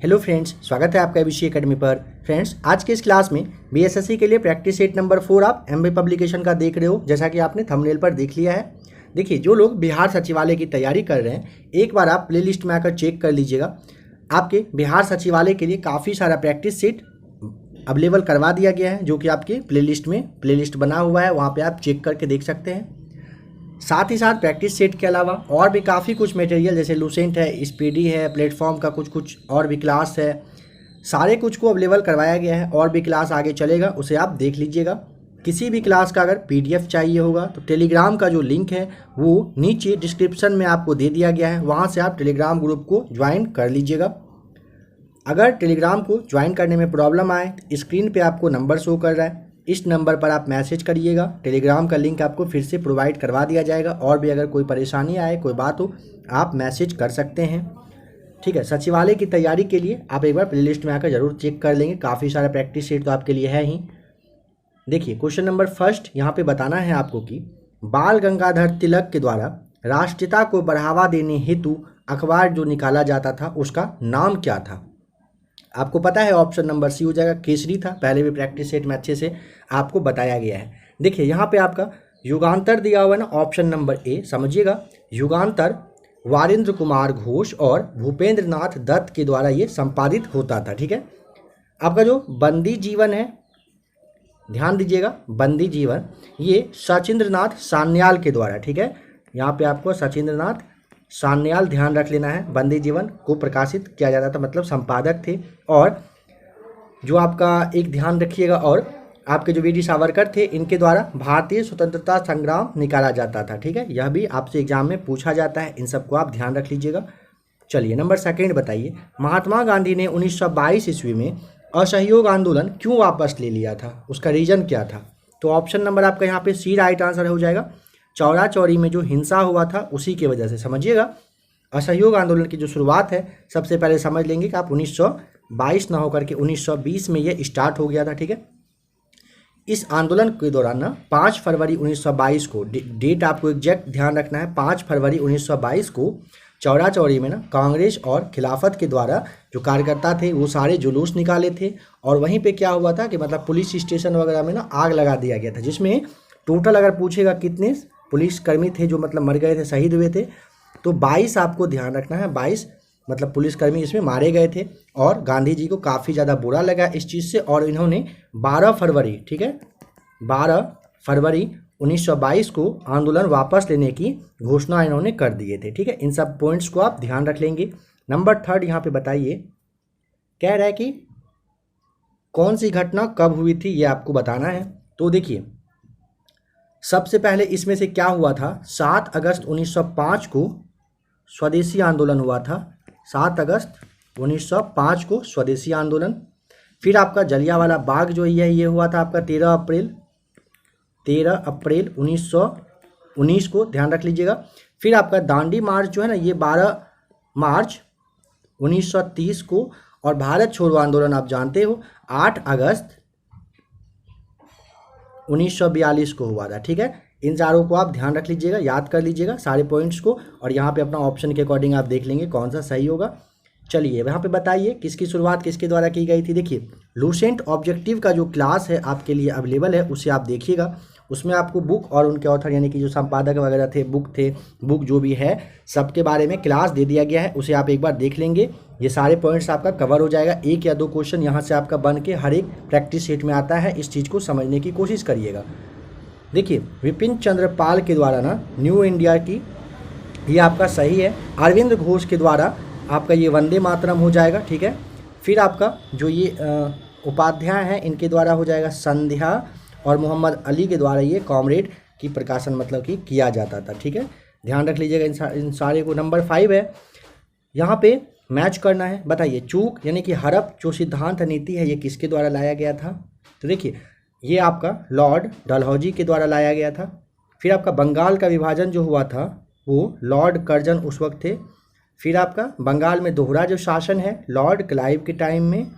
Hello friends, स्वागत है आपका एबीसी एकेडमी पर। फ्रेंड्स, आज के इस क्लास में बीएसएससी के लिए प्रैक्टिस सेट नंबर 4 आप एमबी पब्लिकेशन का देख रहे हो, जैसा कि आपने थंबनेल पर देख लिया है। देखिए, जो लोग बिहार सचिवालय की तैयारी कर रहे हैं, एक बार आप प्लेलिस्ट में आकर चेक कर लीजिएगा। आपके बिहार सचिवालय के लिए काफ़ी सारा प्रैक्टिस सेट अवेलेबल करवा दिया गया है, जो कि आपके प्लेलिस्ट बना हुआ है, वहाँ पर आप चेक करके देख सकते हैं। साथ ही साथ प्रैक्टिस सेट के अलावा और भी काफ़ी कुछ मटेरियल जैसे लूसेंट है, स्पीडी है, प्लेटफॉर्म का कुछ और भी क्लास है, सारे कुछ को अवेलेबल करवाया गया है। और भी क्लास आगे चलेगा, उसे आप देख लीजिएगा। किसी भी क्लास का अगर पीडीएफ चाहिए होगा तो टेलीग्राम का जो लिंक है वो नीचे डिस्क्रिप्शन में आपको दे दिया गया है, वहाँ से आप टेलीग्राम ग्रुप को ज्वाइन कर लीजिएगा। अगर टेलीग्राम को ज्वाइन करने में प्रॉब्लम आए तो स्क्रीन पर आपको नंबर शो कर रहा है, इस नंबर पर आप मैसेज करिएगा। टेलीग्राम का लिंक आपको फिर से प्रोवाइड करवा दिया जाएगा। और भी अगर कोई परेशानी आए, कोई बात हो, आप मैसेज कर सकते हैं। ठीक है, सचिवालय की तैयारी के लिए आप एक बार प्लेलिस्ट में आकर जरूर चेक कर लेंगे। काफ़ी सारा प्रैक्टिस सेट तो आपके लिए है ही। देखिए, क्वेश्चन नंबर फर्स्ट यहाँ पे बताना है आपको कि बाल गंगाधर तिलक के द्वारा राष्ट्रीयता को बढ़ावा देने हेतु अखबार जो निकाला जाता था उसका नाम क्या था। आपको पता है ऑप्शन नंबर सी हो जाएगा, केसरी था। पहले भी प्रैक्टिस सेट में अच्छे से आपको बताया गया है। देखिए, यहाँ पे आपका युगांतर दिया हुआ है ना, ऑप्शन नंबर ए समझिएगा। युगांतर वारिंद्र कुमार घोष और भूपेंद्र नाथ दत्त के द्वारा ये संपादित होता था। ठीक है, आपका जो बंदी जीवन है, ध्यान दीजिएगा, बंदी जीवन ये सचिंद्र नाथ सान्याल के द्वारा, ठीक है, यहाँ पे आपको सचिंद्र नाथ सान्याल ध्यान रख लेना है, बंदी जीवन को प्रकाशित किया जाता था, मतलब संपादक थे। और जो आपका एक ध्यान रखिएगा, और आपके जो वीडी सावरकर थे, इनके द्वारा भारतीय स्वतंत्रता संग्राम निकाला जाता था। ठीक है, यह भी आपसे एग्जाम में पूछा जाता है, इन सबको आप ध्यान रख लीजिएगा। चलिए, नंबर सेकेंड बताइए, महात्मा गांधी ने 1922 ईस्वी में असहयोग आंदोलन क्यों वापस ले लिया था, उसका रीजन क्या था। तो ऑप्शन नंबर आपका यहाँ पे सी राइट आंसर हो जाएगा। चौरा चौरी में जो हिंसा हुआ था उसी की वजह से। समझिएगा, असहयोग आंदोलन की जो शुरुआत है, सबसे पहले समझ लेंगे कि आप 1922 ना होकर के 1920 में ये स्टार्ट हो गया था। ठीक है, इस आंदोलन के दौरान ना 5 फरवरी 1922 को, डेट आपको एग्जैक्ट ध्यान रखना है, 5 फरवरी 1922 को चौरा चौरी में ना कांग्रेस और खिलाफत के द्वारा जो कार्यकर्ता थे वो सारे जुलूस निकाले थे। और वहीं पे क्या हुआ था कि मतलब पुलिस स्टेशन वगैरह में ना आग लगा दिया गया था, जिसमें टोटल अगर पूछेगा कितने पुलिसकर्मी थे जो मतलब मर गए थे, शहीद हुए थे, तो 22 आपको ध्यान रखना है। 22 मतलब पुलिसकर्मी इसमें मारे गए थे। और गांधी जी को काफ़ी ज़्यादा बुरा लगा इस चीज़ से, और इन्होंने 12 फरवरी, ठीक है, 12 फरवरी 1922 को आंदोलन वापस लेने की घोषणा इन्होंने कर दिए थे। ठीक है, इन सब पॉइंट्स को आप ध्यान रख लेंगे। नंबर थर्ड यहाँ पे बताइए, कह रहा है कि कौन सी घटना कब हुई थी, ये आपको बताना है। तो देखिए, सबसे पहले इसमें से क्या हुआ था, 7 अगस्त 1905 को स्वदेशी आंदोलन हुआ था। 7 अगस्त 1905 को स्वदेशी आंदोलन। फिर आपका जलियांवाला बाग जो है ये हुआ था आपका 13 अप्रैल 1919 को, ध्यान रख लीजिएगा। फिर आपका दांडी मार्च जो है ना, ये 12 मार्च 1930 को। और भारत छोड़ो आंदोलन आप जानते हो 8 अगस्त 1942 को हुआ था। ठीक है, इन चारों को आप ध्यान रख लीजिएगा, याद कर लीजिएगा सारे पॉइंट्स को, और यहाँ पे अपना ऑप्शन के अकॉर्डिंग आप देख लेंगे कौन सा सही होगा। चलिए, यहाँ पे बताइए किसकी शुरुआत किसके द्वारा की गई थी। देखिए, लूसेंट ऑब्जेक्टिव का जो क्लास है आपके लिए अवेलेबल है, उसे आप देखिएगा। उसमें आपको बुक और उनके ऑथर यानी कि जो संपादक वगैरह थे, बुक जो भी है, सबके बारे में क्लास दे दिया गया है, उसे आप एक बार देख लेंगे। ये सारे पॉइंट्स आपका कवर हो जाएगा। 1 या 2 क्वेश्चन यहाँ से आपका बन के हर एक प्रैक्टिस सेट में आता है, इस चीज़ को समझने की कोशिश करिएगा। देखिए, विपिन चंद्र पाल के द्वारा ना न्यू इंडिया की, ये आपका सही है। अरविंद घोष के द्वारा आपका ये वंदे मातरम हो जाएगा। ठीक है, फिर आपका जो ये उपाध्याय हैं, इनके द्वारा हो जाएगा संध्या, और मोहम्मद अली के द्वारा ये कॉमरेड की प्रकाशन मतलब कि किया जाता था। ठीक है, ध्यान रख लीजिएगा इन सारे को। नंबर 5 है, यहाँ पे मैच करना है। बताइए, चूक यानी कि हड़प जो सिद्धांत नीति है, ये किसके द्वारा लाया गया था। तो देखिए, ये आपका लॉर्ड डलहौजी के द्वारा लाया गया था। फिर आपका बंगाल का विभाजन जो हुआ था वो लॉर्ड कर्जन उस वक्त थे। फिर आपका बंगाल में दोहरा जो शासन है लॉर्ड क्लाइव के टाइम में,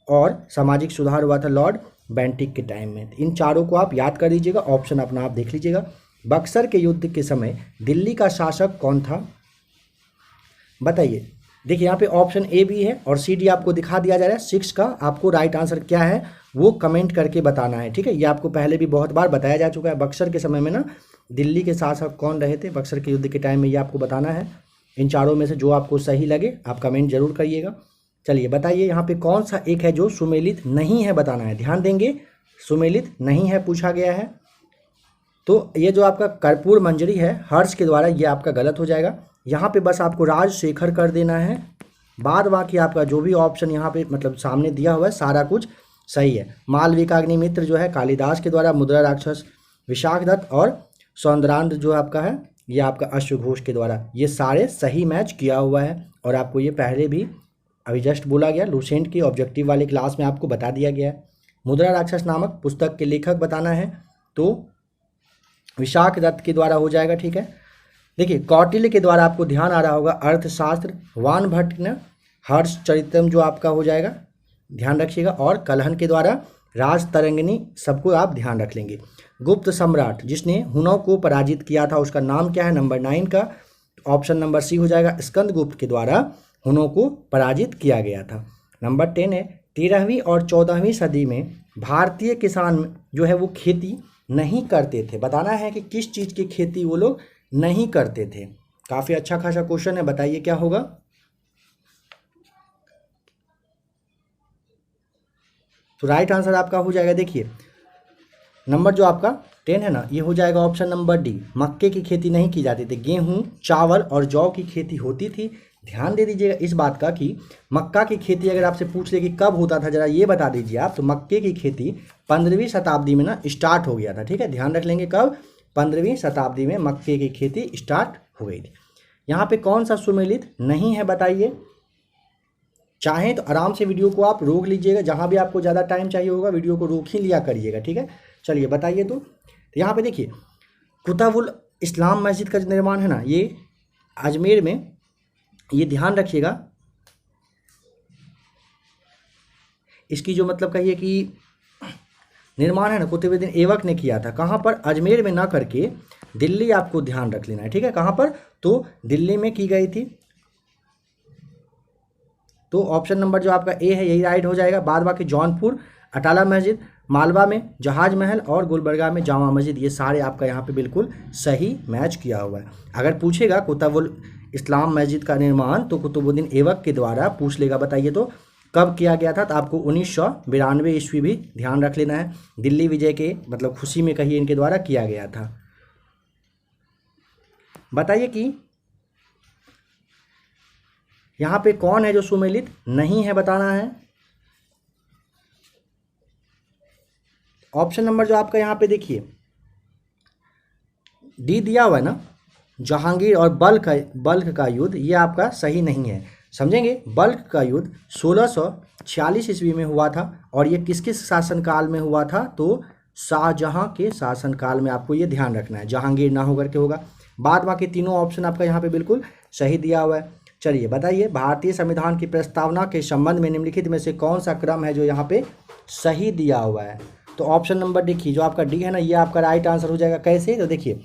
और सामाजिक सुधार हुआ था लॉर्ड बेंटिक के टाइम में। इन चारों को आप याद कर लीजिएगा, ऑप्शन अपना आप देख लीजिएगा। बक्सर के युद्ध के समय दिल्ली का शासक कौन था, बताइए। देखिए यहाँ पे ऑप्शन ए भी है और सी डी आपको दिखा दिया जा रहा है। 6 का आपको राइट आंसर क्या है वो कमेंट करके बताना है, ठीक है। ये आपको पहले भी बहुत बार बताया जा चुका है। बक्सर के समय में ना दिल्ली के साथ साथ कौन रहे थे बक्सर के युद्ध के टाइम में, ये आपको बताना है। इन चारों में से जो आपको सही लगे आप कमेंट जरूर करिएगा। चलिए बताइए यहाँ पे कौन सा एक है जो सुमेलित नहीं है, बताना है। ध्यान देंगे, सुमेलित नहीं है पूछा गया है। तो ये जो आपका कर्पूर मंजरी है हर्ष के द्वारा, ये आपका गलत हो जाएगा। यहाँ पे बस आपको राजशेखर कर देना है। बाद बाकी आपका जो भी ऑप्शन यहाँ पे मतलब सामने दिया हुआ है सारा कुछ सही है। मालविकाग्निमित्र जो है कालिदास के द्वारा, मुद्रा राक्षस विशाखदत्त और सौंदरांध जो आपका है ये आपका अश्वघोष के द्वारा, ये सारे सही मैच किया हुआ है। और आपको ये पहले भी अभी जस्ट बोला गया, लूसेंट की ऑब्जेक्टिव वाले क्लास में आपको बता दिया गया है। मुद्रा राक्षस नामक पुस्तक के लेखक बताना है तो विशाखदत्त के द्वारा हो जाएगा, ठीक है। देखिए कौटिल्य के द्वारा आपको ध्यान आ रहा होगा अर्थशास्त्र, वानभट्ट ने हर्षचरितम जो आपका हो जाएगा, ध्यान रखिएगा। और कलहन के द्वारा राजतरंगिणी, सबको आप ध्यान रख लेंगे। गुप्त सम्राट जिसने हुनों को पराजित किया था उसका नाम क्या है, नंबर 9 का ऑप्शन नंबर सी हो जाएगा। स्कंदगुप्त के द्वारा हुनों को पराजित किया गया था। नंबर 10 है 13वीं और 14वीं सदी में भारतीय किसान जो है वो खेती नहीं करते थे। बताना है कि किस चीज़ की खेती वो लोग नहीं करते थे। काफ़ी अच्छा खासा क्वेश्चन है, बताइए क्या होगा। तो राइट आंसर आपका हो जाएगा, देखिए नंबर जो आपका 10 है ना, ये हो जाएगा ऑप्शन नंबर डी। मक्के की खेती नहीं की जाती थी, गेहूं, चावल और जौ की खेती होती थी। ध्यान दे दीजिएगा इस बात का कि मक्का की खेती अगर आपसे पूछ ले कि कब होता था, जरा ये बता दीजिए आप। तो मक्के की खेती 15वीं शताब्दी में ना स्टार्ट हो गया था, ठीक है। ध्यान रख लेंगे कब, 15वीं शताब्दी में मक्के की खेती स्टार्ट हो गई थी। यहाँ पे कौन सा सुमेलित नहीं है बताइए। चाहें तो आराम से वीडियो को आप रोक लीजिएगा, जहाँ भी आपको ज़्यादा टाइम चाहिए होगा वीडियो को रोक ही लिया करिएगा, ठीक है। चलिए बताइए। तो यहाँ पे देखिए कुतुबुल इस्लाम मस्जिद का जो निर्माण है ना ये अजमेर में, ये ध्यान रखिएगा। इसकी जो मतलब कहिए कि निर्माण है ना कुतुबुद्दीन ऐबक ने किया था। कहाँ पर, अजमेर में ना करके दिल्ली आपको ध्यान रख लेना है, ठीक है। कहाँ पर, तो दिल्ली में की गई थी। तो ऑप्शन नंबर जो आपका ए है यही राइट हो जाएगा। बाद बाकी जौनपुर अटाला मस्जिद, मालवा में जहाज महल और गुलबर्गा में जामा मस्जिद, ये सारे आपका यहाँ पे बिल्कुल सही मैच किया हुआ है। अगर पूछेगा कुतुबुल इस्लाम मस्जिद का निर्माण तो कुतुबुद्दीन ऐबक के द्वारा पूछ लेगा, बताइए तो कब किया गया था। तो आपको 1992 ईस्वी भी ध्यान रख लेना है। दिल्ली विजय के मतलब खुशी में कहिए इनके द्वारा किया गया था। बताइए कि यहाँ पे कौन है जो सुमेलित नहीं है, बताना है। ऑप्शन नंबर जो आपका यहाँ पे देखिए डी दिया हुआ है ना, जहांगीर और बल्ख का युद्ध, ये आपका सही नहीं है। समझेंगे, बल्ख का युद्ध 1646 ईस्वी में हुआ था और ये किस किस शासनकाल में हुआ था, तो शाहजहां के शासनकाल में। आपको ये ध्यान रखना है, जहांगीर ना होकर के होगा। बाद बाकी तीनों ऑप्शन आपका यहाँ पे बिल्कुल सही दिया हुआ है। चलिए बताइए भारतीय संविधान की प्रस्तावना के संबंध में निम्नलिखित में से कौन सा क्रम है जो यहाँ पे सही दिया हुआ है। तो ऑप्शन नंबर देखिए जो आपका डी है ना, ये आपका राइट आंसर हो जाएगा। कैसे, तो देखिए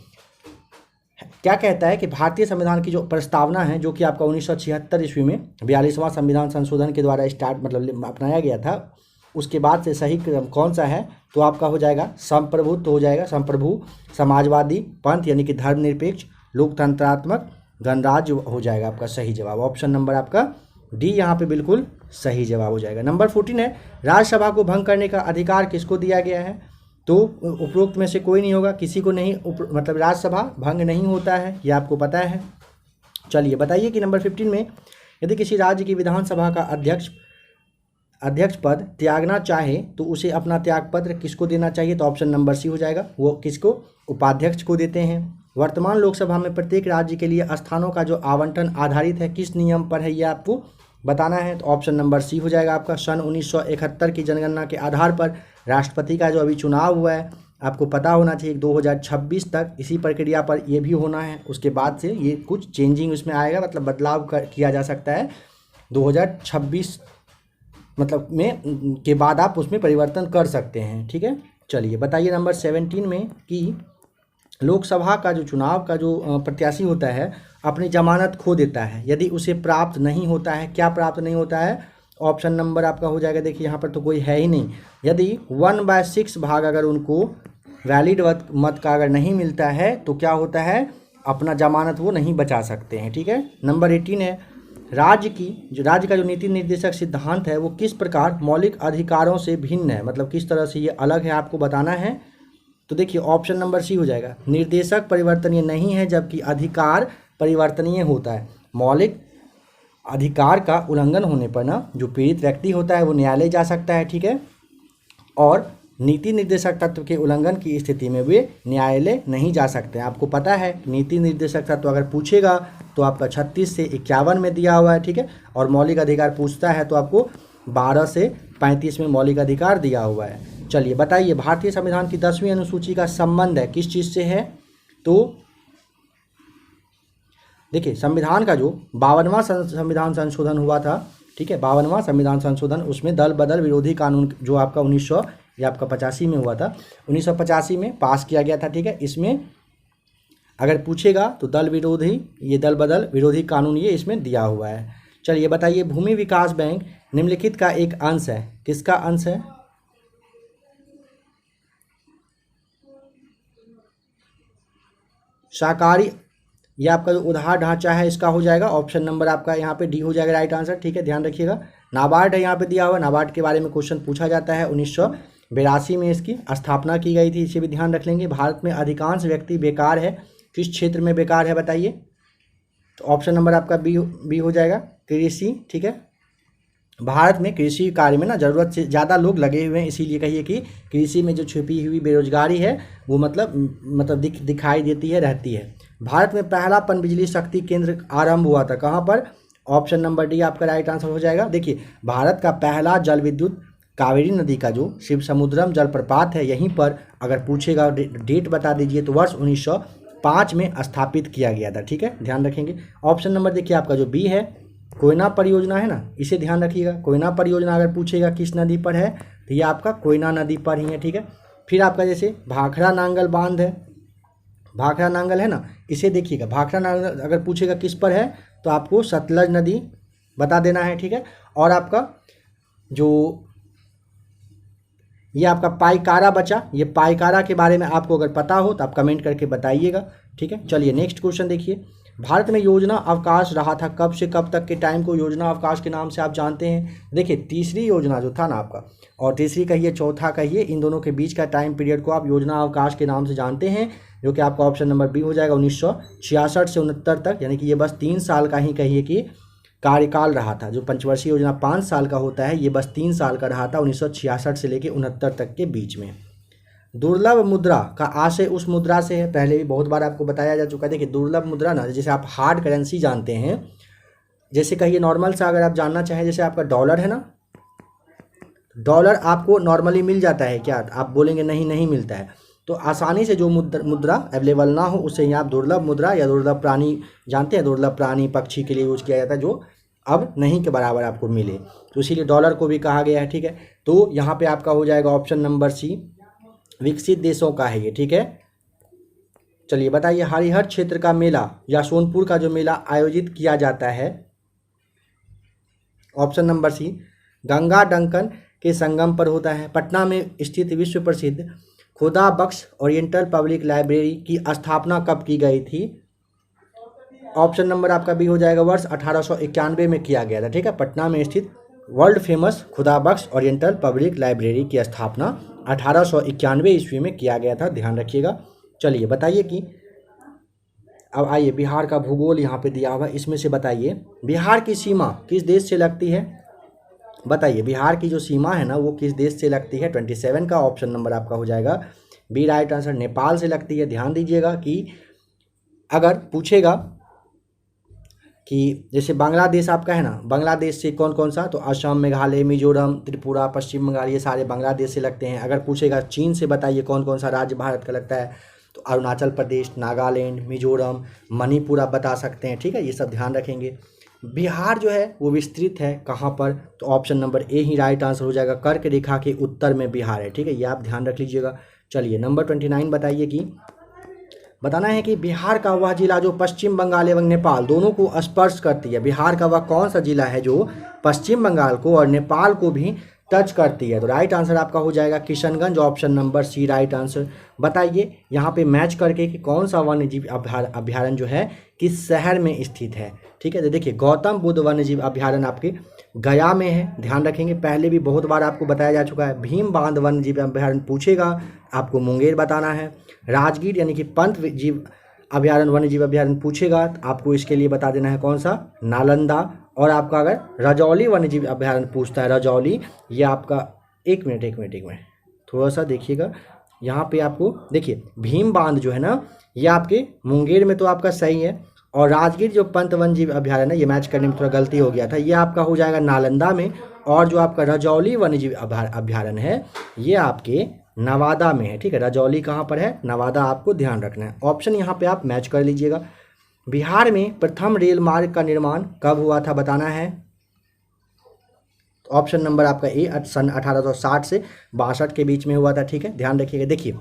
क्या कहता है कि भारतीय संविधान की जो प्रस्तावना है जो कि आपका 1976 ईस्वी में 42वां संविधान संशोधन के द्वारा स्टार्ट मतलब अपनाया गया था, उसके बाद से सही क्रम कौन सा है, तो आपका हो जाएगा संप्रभुत्व हो जाएगा। संप्रभु, समाजवादी पंथ यानी कि धर्मनिरपेक्ष, लोकतंत्रात्मक, गणराज्य हो जाएगा आपका सही जवाब। ऑप्शन नंबर आपका डी यहाँ पे बिल्कुल सही जवाब हो जाएगा। नंबर 14 है राज्यसभा को भंग करने का अधिकार किसको दिया गया है, तो उपरोक्त में से कोई नहीं होगा, किसी को नहीं मतलब राज्यसभा भंग नहीं होता है, ये आपको पता है। चलिए बताइए कि नंबर 15 में यदि किसी राज्य की विधानसभा का अध्यक्ष पद त्यागना चाहे तो उसे अपना त्यागपत्र किसको देना चाहिए, तो ऑप्शन नंबर सी हो जाएगा। वो किसको, उपाध्यक्ष को देते हैं। वर्तमान लोकसभा में प्रत्येक राज्य के लिए स्थानों का जो आवंटन आधारित है किस नियम पर है, ये आपको बताना है। तो ऑप्शन नंबर सी हो जाएगा आपका। सन 1971 की जनगणना के आधार पर राष्ट्रपति का जो अभी चुनाव हुआ है आपको पता होना चाहिए 2026 तक इसी प्रक्रिया पर ये भी होना है। उसके बाद से ये कुछ चेंजिंग उसमें आएगा, मतलब बदलाव किया जा सकता है 2026 मतलब में के बाद आप उसमें परिवर्तन कर सकते हैं, ठीक है। चलिए बताइए नंबर 17 में कि लोकसभा का जो चुनाव का जो प्रत्याशी होता है अपनी जमानत खो देता है यदि उसे प्राप्त नहीं होता है, क्या प्राप्त नहीं होता है? ऑप्शन नंबर आपका हो जाएगा, देखिए यहाँ पर तो कोई है ही नहीं, यदि 1/6 भाग अगर उनको वैलिड मत का अगर नहीं मिलता है तो क्या होता है, अपना जमानत वो नहीं बचा सकते हैं। ठीक है, नंबर 18 है, राज्य का जो नीति निर्देशक सिद्धांत है वो किस प्रकार मौलिक अधिकारों से भिन्न है, मतलब किस तरह से ये अलग है आपको बताना है। तो देखिए ऑप्शन नंबर सी हो जाएगा, निर्देशक परिवर्तनीय नहीं है जबकि अधिकार परिवर्तनीय होता है। मौलिक अधिकार का उल्लंघन होने पर ना जो पीड़ित व्यक्ति होता है वो न्यायालय जा सकता है। ठीक है, और नीति निर्देशक तत्व के उल्लंघन की स्थिति में वे न्यायालय नहीं जा सकते। आपको पता है नीति निर्देशक तत्व अगर पूछेगा तो आपका 36 से 51 में दिया हुआ है। ठीक है, और मौलिक अधिकार पूछता है तो आपको 12 से 35 में मौलिक अधिकार दिया हुआ है। चलिए बताइए, भारतीय संविधान की 10वीं अनुसूची का संबंध है किस चीज़ से है? तो देखिए संविधान का जो 52वां संविधान संशोधन हुआ था, ठीक है, 52वां संविधान संशोधन, उसमें दल बदल विरोधी कानून जो आपका 1985 में हुआ था, 1985 में पास किया गया था। ठीक है, इसमें अगर पूछेगा तो दल बदल विरोधी कानून ये इसमें दिया हुआ है। चलिए बताइए, भूमि विकास बैंक निम्नलिखित का एक अंश है, किसका अंश है? सहकारी, ये आपका जो उधार ढांचा है इसका हो जाएगा, ऑप्शन नंबर आपका यहाँ पे डी हो जाएगा राइट आंसर। ठीक है, ध्यान रखिएगा। नाबार्ड है यहाँ पे दिया हुआ, नाबार्ड के बारे में क्वेश्चन पूछा जाता है, 1982 में इसकी स्थापना की गई थी, इसे भी ध्यान रख लेंगे। भारत में अधिकांश व्यक्ति बेकार है, किस क्षेत्र में बेकार है बताइए? तो ऑप्शन नंबर आपका बी हो जाएगा, कृषि। ठीक है, भारत में कृषि कार्य में ना ज़रूरत से ज़्यादा लोग लगे हुए हैं, इसीलिए कहिए कि कृषि में जो छुपी हुई बेरोजगारी है वो मतलब दिखाई देती है, रहती है। भारत में पहला पनबिजली शक्ति केंद्र आरंभ हुआ था, कहाँ पर? ऑप्शन नंबर डी आपका राइट आंसर हो जाएगा। देखिए भारत का पहला जल विद्युत कावेरी नदी का जो शिव समुद्रम जलप्रपात है, यहीं पर अगर पूछेगा डेट बता दीजिए तो वर्ष 1905 में स्थापित किया गया था। ठीक है, ध्यान रखेंगे। ऑप्शन नंबर देखिए आपका जो बी है, कोयना परियोजना है ना, इसे ध्यान रखिएगा। कोयना परियोजना अगर पूछेगा किस नदी पर है तो ये आपका कोयना नदी पर ही है। ठीक है, फिर आपका जैसे भाखड़ा नांगल बांध है, भाखड़ा नांगल है ना, इसे देखिएगा, भाखड़ा नांगल अगर पूछेगा किस पर है तो आपको सतलज नदी बता देना है। ठीक है, और आपका जो ये आपका पाइकारा बचा, ये पाइकारा के बारे में आपको अगर पता हो तो आप कमेंट करके बताइएगा। ठीक है, चलिए नेक्स्ट क्वेश्चन देखिए, भारत में योजना अवकाश रहा था कब से कब तक के टाइम को योजना अवकाश के नाम से आप जानते हैं? देखिए तीसरी योजना जो था ना आपका, और तीसरी कहिए चौथा कहिए, इन दोनों के बीच का टाइम पीरियड को आप योजना अवकाश के नाम से जानते हैं, जो कि आपका ऑप्शन नंबर बी हो जाएगा, 1966 से 69 तक, यानी कि ये बस 3 साल का ही कहिए कि कार्यकाल रहा था। जो पंचवर्षीय योजना 5 साल का होता है, ये बस 3 साल का रहा था, 1966 से लेकर 69 तक के बीच में। दुर्लभ मुद्रा का आशय उस मुद्रा से है, पहले भी बहुत बार आपको बताया जा चुका है। देखिए दुर्लभ मुद्रा ना, जैसे आप हार्ड करेंसी जानते हैं, जैसे कहिए नॉर्मल सा अगर आप जानना चाहें, जैसे आपका डॉलर है ना, डॉलर आपको नॉर्मली मिल जाता है क्या? आप बोलेंगे नहीं, नहीं मिलता है। तो आसानी से जो मुद्रा अवेलेबल ना हो उसे ही आप दुर्लभ मुद्रा या दुर्लभ प्राणी जानते हैं, दुर्लभ प्राणी पक्षी के लिए यूज किया जाता है, जो अब नहीं के बराबर आपको मिले, तो इसीलिए डॉलर को भी कहा गया है। ठीक है, तो यहाँ पे आपका हो जाएगा ऑप्शन नंबर सी, विकसित देशों का है ये। ठीक है, चलिए बताइए, हरिहर क्षेत्र का मेला या सोनपुर का जो मेला आयोजित किया जाता है? ऑप्शन नंबर सी, गंगा डंकन के संगम पर होता है। पटना में स्थित विश्व प्रसिद्ध खुदा बख्श ओरिएंटल पब्लिक लाइब्रेरी की स्थापना कब की गई थी? ऑप्शन नंबर आपका बी हो जाएगा, वर्ष 1891 में किया गया था। ठीक है, पटना में स्थित वर्ल्ड फेमस खुदा बख्श ओरिएंटल पब्लिक लाइब्रेरी की स्थापना 1891 ईस्वी में किया गया था, ध्यान रखिएगा। चलिए बताइए कि अब आइए, बिहार का भूगोल यहाँ पे दिया हुआ है, इसमें से बताइए बिहार की सीमा किस देश से लगती है? बताइए बिहार की जो सीमा है ना वो किस देश से लगती है? 27 का ऑप्शन नंबर आपका हो जाएगा बी राइट आंसर, नेपाल से लगती है। ध्यान दीजिएगा कि अगर पूछेगा कि जैसे बांग्लादेश आपका है ना, बांग्लादेश से कौन कौन सा, तो असम, मेघालय, मिजोरम, त्रिपुरा, पश्चिम बंगाल, ये सारे बांग्लादेश से लगते हैं। अगर पूछेगा चीन से बताइए कौन कौन सा राज्य भारत का लगता है, तो अरुणाचल प्रदेश, नागालैंड, मिजोरम, मणिपुर आप बता सकते हैं। ठीक है, ये सब ध्यान रखेंगे। बिहार जो है वो विस्तृत है कहाँ पर, तो option number A he right answer हो जाएगा, कर्क रेखा के उत्तर में बिहार है। ठीक है, ये आप ध्यान रख लीजिएगा। चलिए नंबर 29 बताइए कि बताना है कि बिहार का वह जिला जो पश्चिम बंगाल एवं नेपाल दोनों को स्पर्श करती है, बिहार का वह कौन सा जिला है जो पश्चिम बंगाल को और नेपाल को भी टच करती है। तो राइट आंसर आपका हो जाएगा Kishanganj, option number C right answer. बताइए यहाँ पे मैच करके कि कौन सा वन्यजीव अभ्यारण्य जो है किस शहर में स्थित है। ठीक है, तो देखिए गौतम बुद्ध वन्यजीव अभ्यारण्य आपके गया में है, ध्यान रखेंगे। पहले भी बहुत बार आपको बताया जा चुका है। भीम बांध वन्यजीव अभ्यारण्य पूछेगा, आपको मुंगेर बताना है। राजगीर यानी कि पंत जीव अभ्यारण्य वन्यजीव अभ्यारण्य पूछेगा, तो आपको इसके लिए बता देना है कौन सा, नालंदा। और आपका अगर रजौली वन्यजीव अभ्यारण्य पूछता है, रजौली, ये आपका एक मिनट थोड़ा सा देखिएगा यहाँ पे आपको। देखिए भीम बांध जो है ना, ये आपके मुंगेर में तो आपका सही है, और राजगीर जो पंत वन्यजीव अभ्यारण्य है, ये मैच करने में थोड़ा गलती हो गया था, ये आपका हो जाएगा नालंदा में। और जो आपका रजौली वन्यजीव अभ्यारण्य है ये आपके नवादा में है। ठीक है, रजौली कहाँ पर है, नवादा, आपको ध्यान रखना है। ऑप्शन यहाँ पे आप मैच कर लीजिएगा। बिहार में प्रथम रेल मार्ग का निर्माण कब हुआ था बताना है। ऑप्शन नंबर आपका ए सन 1860 से 62 के बीच में हुआ था। ठीक है, ध्यान रखिएगा। देखिए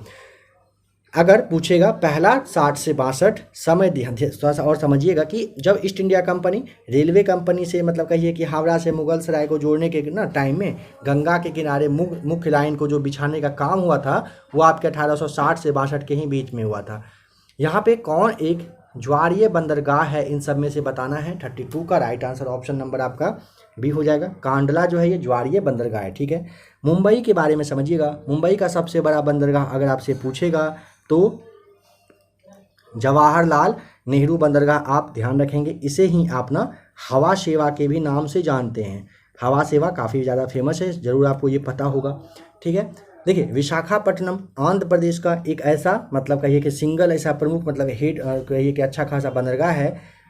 अगर पूछेगा पहला 60 से 62 समय, थोड़ा सा और समझिएगा कि जब east India company railway company से, मतलब कहिए कि हावड़ा से मुगल सराय को जोड़ने के ना टाइम में गंगा के किनारे मुख्य लाइन को जो बिछाने का काम हुआ था, वो आपके 1860 से 62 के ही बीच में हुआ था। यहाँ पे कौन एक ज्वारीय बंदरगाह है, इन सब में से बताना है। 32 का राइट आंसर ऑप्शन नंबर आपका बी हो जाएगा। कांडला जो है ये ज्वारीय बंदरगाह है। ठीक है, मुंबई के बारे में समझिएगा। मुंबई का सबसे बड़ा बंदरगाह अगर आपसे पूछेगा तो जवाहरलाल नेहरू बंदरगाह, आप ध्यान रखेंगे। इसे ही आप ना हवा सेवा के भी नाम से जानते हैं। हवा सेवा काफ़ी ज़्यादा फेमस है, ज़रूर आपको ये पता होगा। ठीक है, देखिए विशाखापट्टनम आंध्र प्रदेश का एक ऐसा, मतलब कहिए कि सिंगल ऐसा प्रमुख, मतलब हेड कहिए कि अच्छा खासा बंदरगाह है,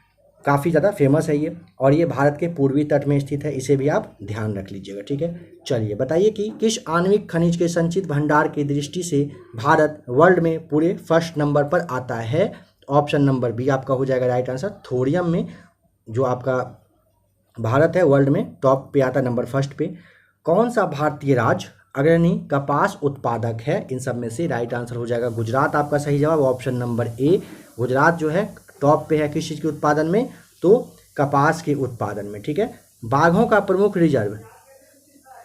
काफ़ी ज़्यादा फेमस है ये, और ये भारत के पूर्वी तट में स्थित है, इसे भी आप ध्यान रख लीजिएगा। ठीक है, चलिए बताइए कि किस आणविक खनिज के संचित भंडार की दृष्टि से भारत वर्ल्ड में पूरे फर्स्ट नंबर पर आता है। ऑप्शन नंबर बी आपका हो जाएगा राइट आंसर। थोरियम में जो आपका भारत है वर्ल्ड में टॉप पे आता है, नंबर फर्स्ट पे। कौन सा भारतीय राज्य अग्रणी कपास उत्पादक है, इन सब में से राइट आंसर हो जाएगा गुजरात, आपका सही जवाब ऑप्शन नंबर ए। गुजरात जो है टॉप पे है किस चीज़ के उत्पादन में, तो कपास के उत्पादन में। ठीक है, बाघों का प्रमुख रिजर्व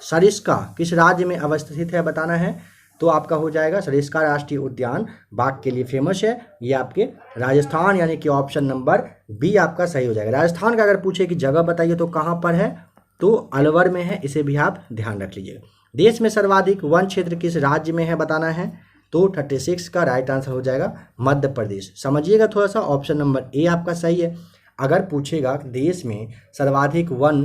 सरिस्का किस राज्य में अवस्थित है बताना है। तो आपका हो जाएगा सरिस्का राष्ट्रीय उद्यान बाघ के लिए फेमस है, ये आपके राजस्थान, यानी कि ऑप्शन नंबर बी आपका सही हो जाएगा। राजस्थान का अगर पूछे कि जगह बताइए तो कहाँ पर है, तो अलवर में है, इसे भी आप ध्यान रख लीजिएगा। देश में सर्वाधिक वन क्षेत्र किस राज्य में है बताना है, तो 36 का राइट आंसर हो जाएगा मध्य प्रदेश। समझिएगा थोड़ा सा, ऑप्शन नंबर ए आपका सही है। अगर पूछेगा देश में सर्वाधिक वन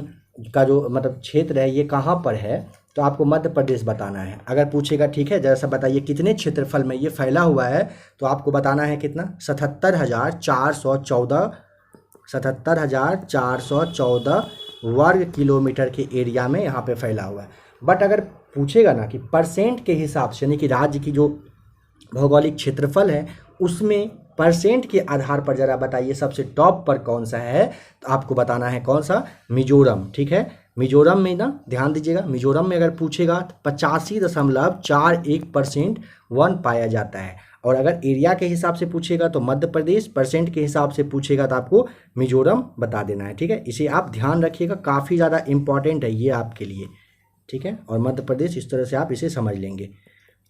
का जो मतलब क्षेत्र है ये कहाँ पर है, तो आपको मध्य प्रदेश बताना है। अगर पूछेगा ठीक है जैसा बताइए कितने क्षेत्रफल में ये फैला हुआ है, तो आपको बताना है कितना, 77,414 वर्ग किलोमीटर के एरिया में यहाँ पे फैला हुआ है। बट अगर पूछेगा ना कि परसेंट के हिसाब से, यानी कि राज्य की जो भौगोलिक क्षेत्रफल है उसमें परसेंट के आधार पर जरा बताइए सबसे टॉप पर कौन सा है, तो आपको बताना है कौन सा, मिजोरम। ठीक है, मिजोरम में ना ध्यान दीजिएगा, मिजोरम में अगर पूछेगा तो 85.41% वन पाया जाता है। और अगर एरिया के हिसाब से पूछेगा तो मध्य प्रदेश, परसेंट के हिसाब से पूछेगा तो आपको मिजोरम बता देना है। ठीक है, इसे आप ध्यान रखिएगा, काफ़ी ज़्यादा इंपॉर्टेंट है ये आपके लिए। ठीक है, और मध्य प्रदेश इस तरह से आप इसे समझ लेंगे।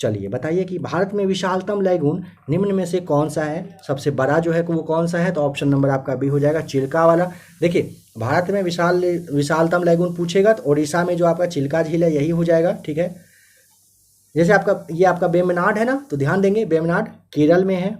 चलिए बताइए कि भारत में विशालतम लैगून निम्न में से कौन सा है, सबसे बड़ा जो है वो कौन सा है, तो ऑप्शन नंबर आपका बी हो जाएगा चिल्का वाला। देखिए भारत में विशालतम लैगून पूछेगा तो ओडिशा में जो आपका चिल्का झील है यही हो जाएगा। ठीक है, जैसे आपका ये आपका वेम्बनाड है ना, तो ध्यान देंगे वेम्बनाड केरल में है।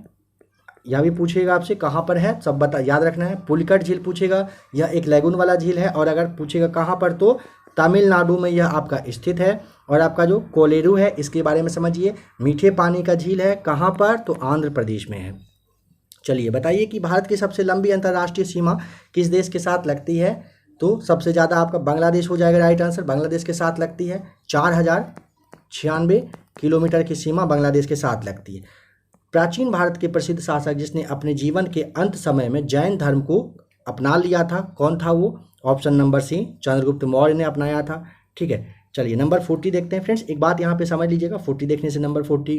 यह भी पूछेगा आपसे कहाँ पर है, सब बता याद रखना है। पुलिकट झील पूछेगा, यह एक लैगून वाला झील है, और अगर पूछेगा कहाँ पर तो तमिलनाडु में यह आपका स्थित है। और आपका जो कोलेरू है इसके बारे में समझिए, मीठे पानी का झील है, कहाँ पर, तो आंध्र प्रदेश में है। चलिए बताइए कि भारत की सबसे लंबी अंतर्राष्ट्रीय सीमा किस देश के साथ लगती है, तो सबसे ज़्यादा आपका बांग्लादेश हो जाएगा राइट आंसर, बांग्लादेश के साथ लगती है। 4096 किलोमीटर की सीमा बांग्लादेश के साथ लगती है। प्राचीन भारत के प्रसिद्ध शासक जिसने अपने जीवन के अंत समय में जैन धर्म को अपना लिया था, कौन था वो, option number C Chandragupta Maurya ने अपनाया था। ठीक है, चलिए नंबर 40 देखते हैं फ्रेंड्स। एक बात यहाँ पे समझ लीजिएगा, 40 देखने से नंबर 40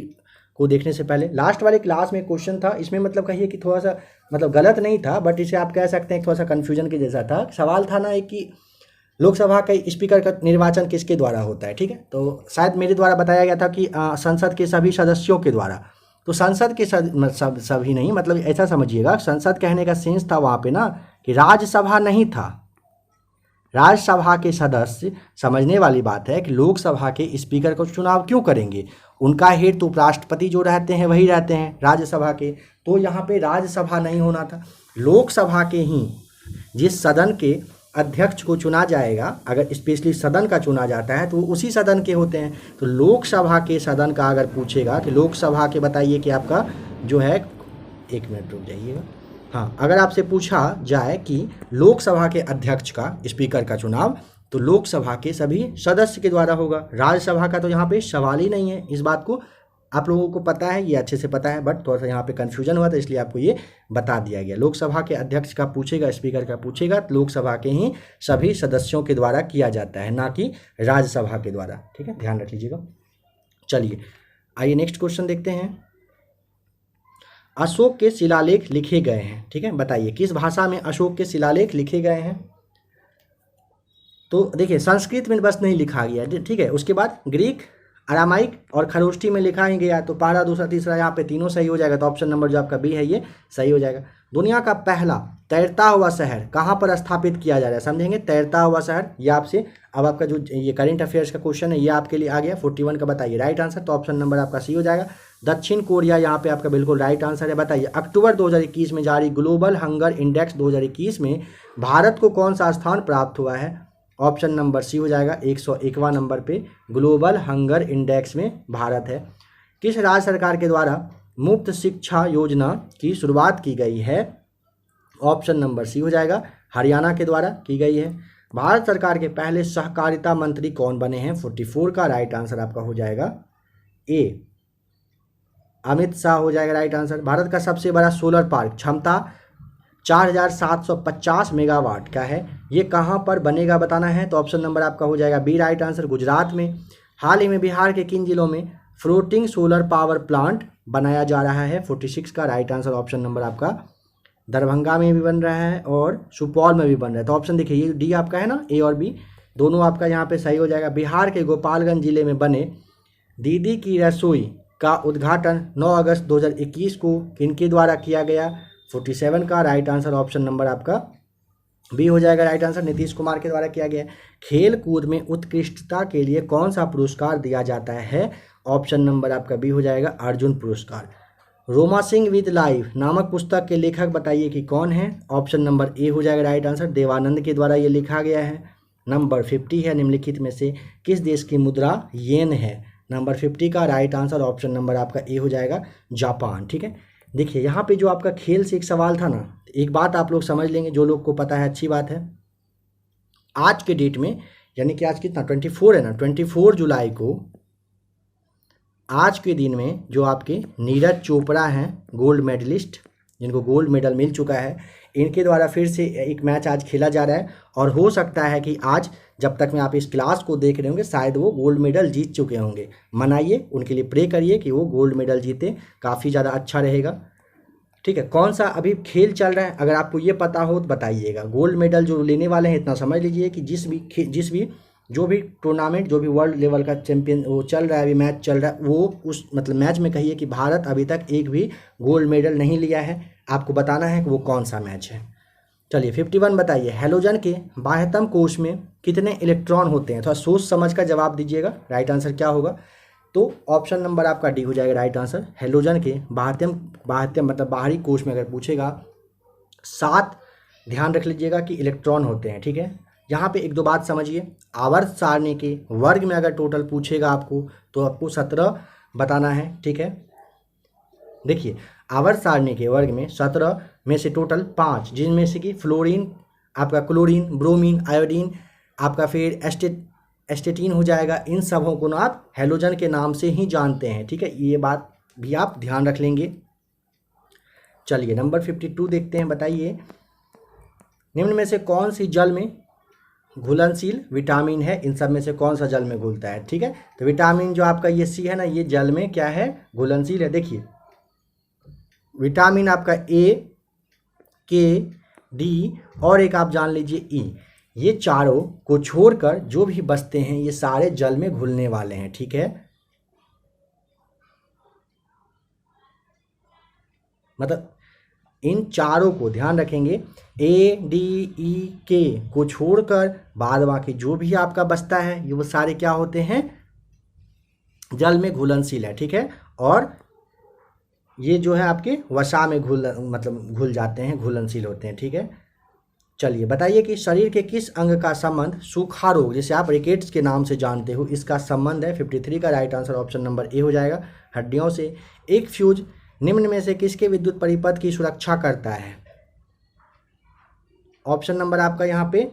को देखने से पहले लास्ट वाले क्लास में क्वेश्चन था, इसमें मतलब कहिए कि थोड़ा सा मतलब गलत नहीं था, बट इसे आप कह सकते हैं थोड़ा सा कन्फ्यूजन के जैसा था। सवाल था ना एक कि लोकसभा का स्पीकर का निर्वाचन किसके द्वारा होता है, ठीक है। तो शायद मेरे द्वारा बताया गया था कि संसद के सभी सदस्यों के द्वारा। तो संसद के सभी नहीं, मतलब ऐसा समझिएगा, संसद कहने का सेंस था वहाँ पे ना कि राज्यसभा नहीं था। राज्यसभा के सदस्य, समझने वाली बात है कि लोकसभा के स्पीकर को चुनाव क्यों करेंगे, उनका हेड तो उपराष्ट्रपति जो रहते हैं वही रहते हैं राज्यसभा के। तो यहाँ पे राज्यसभा नहीं होना था, लोकसभा के ही जिस सदन के अध्यक्ष को चुना जाएगा, अगर स्पेशली सदन का चुना जाता है तो उसी सदन के होते हैं। तो लोकसभा के सदन का अगर पूछेगा कि लोकसभा के बताइए कि आपका जो है, एक मिनट रुक जाइएगा, हाँ, अगर आपसे पूछा जाए कि लोकसभा के अध्यक्ष का स्पीकर का चुनाव, तो लोकसभा के सभी सदस्य के द्वारा होगा। राज्यसभा का तो यहाँ पे सवाल ही नहीं है। इस बात को आप लोगों को पता है, ये अच्छे से पता है, बट थोड़ा सा यहाँ पे कन्फ्यूजन हुआ था इसलिए आपको ये बता दिया गया। लोकसभा के अध्यक्ष का पूछेगा, स्पीकर का पूछेगा, तो लोकसभा के ही सभी सदस्यों के द्वारा किया जाता है, ना कि राज्यसभा के द्वारा, ठीक है, ध्यान रख लीजिएगा। चलिए आइए नेक्स्ट क्वेश्चन देखते हैं। अशोक के शिलालेख लिखे गए हैं, ठीक है, बताइए किस भाषा में अशोक के शिलालेख लिखे गए हैं। तो देखिए संस्कृत में बस नहीं लिखा गया, ठीक है, उसके बाद ग्रीक, अरामाइक और खरोष्ठी में लिखा ही गया। तो पहला, दूसरा, तीसरा यहाँ पे तीनों सही हो जाएगा। तो ऑप्शन नंबर जो आपका बी है ये सही हो जाएगा। दुनिया का पहला तैरता हुआ शहर कहाँ पर स्थापित किया जा रहा है, समझेंगे। तैरता हुआ शहर, ये आपसे अब आपका जो ये करंट अफेयर्स का क्वेश्चन है ये आपके लिए आ गया 41 का, बताइए राइट आंसर। तो ऑप्शन नंबर आपका सी हो जाएगा। दक्षिण कोरिया यहाँ पे आपका बिल्कुल राइट आंसर है। बताइए अक्टूबर 2021 में जारी ग्लोबल हंगर इंडेक्स 2021 में भारत को कौन सा स्थान प्राप्त हुआ है। ऑप्शन नंबर सी हो जाएगा, 101वां नंबर पे ग्लोबल हंगर इंडेक्स में भारत है। किस राज्य सरकार के द्वारा मुफ्त शिक्षा योजना की शुरुआत की गई है। ऑप्शन नंबर सी हो जाएगा, हरियाणा के द्वारा की गई है। भारत सरकार के पहले सहकारिता मंत्री कौन बने हैं। 44 का राइट आंसर आपका हो जाएगा ए, अमित शाह हो जाएगा राइट आंसर। भारत का सबसे बड़ा सोलर पार्क क्षमता 4750 मेगावाट का है, ये कहाँ पर बनेगा बताना है। तो ऑप्शन नंबर आपका हो जाएगा बी राइट आंसर, गुजरात में। हाल ही में बिहार के किन जिलों में फ्लोटिंग सोलर पावर प्लांट बनाया जा रहा है। 46 का राइट आंसर ऑप्शन नंबर आपका दरभंगा में भी बन रहा है और सुपौल में भी बन रहा है। तो ऑप्शन देखिए ये डी आपका है ना, ए और बी दोनों आपका यहाँ पे सही हो जाएगा। बिहार के गोपालगंज जिले में बने दीदी की रसोई का उद्घाटन 9 अगस्त 2021 को किनके द्वारा किया गया। 47 का राइट आंसर ऑप्शन नंबर आपका बी हो जाएगा राइट आंसर, नीतीश कुमार के द्वारा किया गया। खेल कूद में उत्कृष्टता के लिए कौन सा पुरस्कार दिया जाता है। ऑप्शन नंबर आपका बी हो जाएगा, अर्जुन पुरस्कार। रोमा सिंह विद लाइफ नामक पुस्तक के लेखक बताइए कि कौन है। ऑप्शन नंबर ए हो जाएगा राइट आंसर, देवानंद के द्वारा ये लिखा गया है। नंबर 50 है, निम्नलिखित में से किस देश की मुद्रा येन है। नंबर 50 का राइट आंसर ऑप्शन नंबर आपका ए हो जाएगा, जापान। ठीक है, देखिए यहाँ पे जो आपका खेल से एक सवाल था ना, एक बात आप लोग समझ लेंगे, जो लोग को पता है अच्छी बात है। आज के डेट में यानी कि आज कितना 24 है ना, 24 जुलाई को आज के दिन में जो आपके नीरज चोपड़ा हैं गोल्ड मेडलिस्ट, जिनको गोल्ड मेडल मिल चुका है, इनके द्वारा फिर से एक मैच आज खेला जा रहा है। और हो सकता है कि आज जब तक मैं आप इस क्लास को देख रहे होंगे शायद वो गोल्ड मेडल जीत चुके होंगे। मनाइए, उनके लिए प्रे करिए कि वो गोल्ड मेडल जीते, काफ़ी ज़्यादा अच्छा रहेगा। ठीक है, कौन सा अभी खेल चल रहा है अगर आपको ये पता हो तो बताइएगा। गोल्ड मेडल जो लेने वाले हैं इतना समझ लीजिए कि जो भी टूर्नामेंट, जो भी वर्ल्ड लेवल का चैंपियन वो चल रहा है, अभी मैच चल रहा है, वो उस मतलब मैच में कहिए कि भारत अभी तक एक भी गोल्ड मेडल नहीं लिया है। आपको बताना है कि वो कौन सा मैच है। चलिए 51 बताइए, हैलोजन के बाह्यतम कोश में कितने इलेक्ट्रॉन होते हैं। थोड़ा सोच समझ कर जवाब दीजिएगा, राइट आंसर क्या होगा। तो ऑप्शन नंबर आपका डी हो जाएगा राइट आंसर। हैलोजन के बाह्यतम मतलब बाहरी कोश में अगर पूछेगा 7 ध्यान रख लीजिएगा कि इलेक्ट्रॉन होते हैं। ठीक है, यहाँ पे एक दो बात समझिए, आवर्त सारणी के वर्ग में अगर टोटल पूछेगा आपको तो आपको 17 बताना है। ठीक है, देखिए आवर्त सारणी के वर्ग में 17 में से टोटल 5, जिनमें से कि फ्लोरीन, आपका क्लोरीन, ब्रोमीन, आयोडीन, आपका फिर एस्टेटीन हो जाएगा। इन सबों को ना आप हैलोजन के नाम से ही जानते हैं। ठीक है, ये बात भी आप ध्यान रख लेंगे। चलिए नंबर 52 देखते हैं, बताइए निम्न में से कौन सी जल में घुलनशील विटामिन है, इन सब में से कौन सा जल में घुलता है, ठीक है। तो विटामिन जो आपका ये सी है ना, ये जल में क्या है, घुलनशील है। देखिए विटामिन आपका ए, के, डी और एक आप जान लीजिए ई, ये चारों को छोड़कर जो भी बचते हैं ये सारे जल में घुलने वाले हैं, ठीक है। मतलब इन चारों को ध्यान रखेंगे, ए डी ई के को छोड़कर बाद बाकी जो भी आपका बचता है ये वो सारे क्या होते हैं, जल में घुलनशील है, ठीक है। और ये जो है आपके वसा में घुल जाते हैं, घुलनशील होते हैं, ठीक है। चलिए बताइए कि शरीर के किस अंग का संबंध सूखा रोग, जैसे आप रिकेट्स के नाम से जानते हो, इसका संबंध है। 53 का right answer option number A हो जाएगा, हड्डियों से। एक फ्यूज निम्न में से किसके विद्युत परिपथ की सुरक्षा करता है? ऑप्शन नंबर आपका यहाँ पे